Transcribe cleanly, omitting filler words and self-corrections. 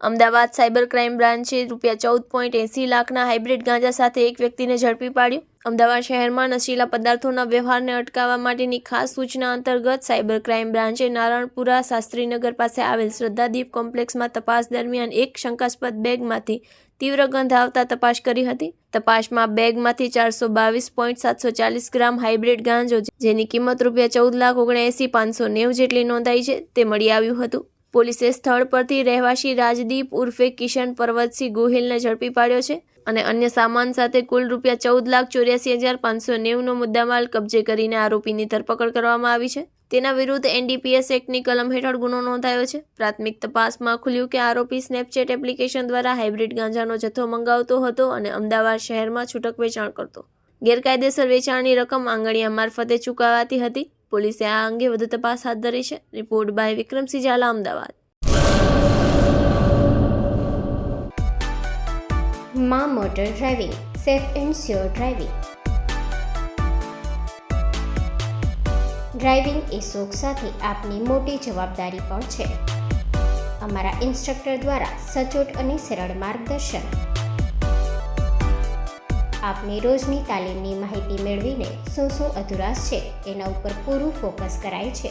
Ahmedabad cyber crime બ્રાન્ચે ₹14.80 લાખના hybrid ગાંજા સાથે એક વ્યક્તિને ઝડપી પાડ્યો. અમદાવાદ શહેરમાં નશીલા પદાર્થોના વ્યવહારને અટકાવવા માટેની ખાસ સૂચના અંતર્ગત સાયબર ક્રાઇમ બ્રાન્ચે નારણપુરા શાસ્ત્રીનગર પાસે આવેલ શ્રદ્ધાદીપ કોમ્પ્લેક્સમાં તપાસ દરમિયાન એક શંકાસ્પદ બેગમાંથી તીવ્ર ગંધ આવતા તપાસ કરી હતી. તપાસમાં બેગમાંથી 422.740 ગ્રામ હાઇબ્રિડ ગાંજો, જેની કિંમત ₹14,79,590 જેટલી નોંધાઈ છે, તે મળી આવ્યું હતું. પોલીસે સ્થળ પરથી રહેવાસી રાજદીપ ઉર્ફે કિશન પર્વતસિંહ ગોહિલને ઝડપી પાડ્યો છે અને અન્ય સામાન સાથે કુલ ₹14,84,590નો મુદ્દામાલ કબજે કરીને આરોપીની ધરપકડ કરવામાં આવી છે. તેના વિરુદ્ધ NDPS એક્ટની કલમ હેઠળ ગુનો નોંધાયો છે. પ્રાથમિક તપાસમાં ખુલ્યું કે આરોપી સ્નેપચેટ એપ્લિકેશન દ્વારા હાઇબ્રિડ ગાંજાનો જથ્થો મંગાવતો હતો અને અમદાવાદ શહેરમાં છૂટક વેચાણ કરતો. ગેરકાયદેસર વેચાણની રકમ આંગળીયા મારફતે ચૂકવાતી હતી. પોલીસે આ અંગે વધુ તપાસ હાથ ધરી છે. Report by Vikramsinh Jhala, Ahmedabad. માં motor driving, safe and sure driving. Driving એ શોખ સાથે આપની મોટી જવાબદારી પણ છે. અમારા ઇન્સ્ટ્રક્ટર દ્વારા સચોટ અને સરળ માર્ગદર્શન. આપની રોજની તાલીમની માહિતી મેળવીને શું અધુરાશ છે એના ઉપર પૂરું ફોકસ કરાય છે.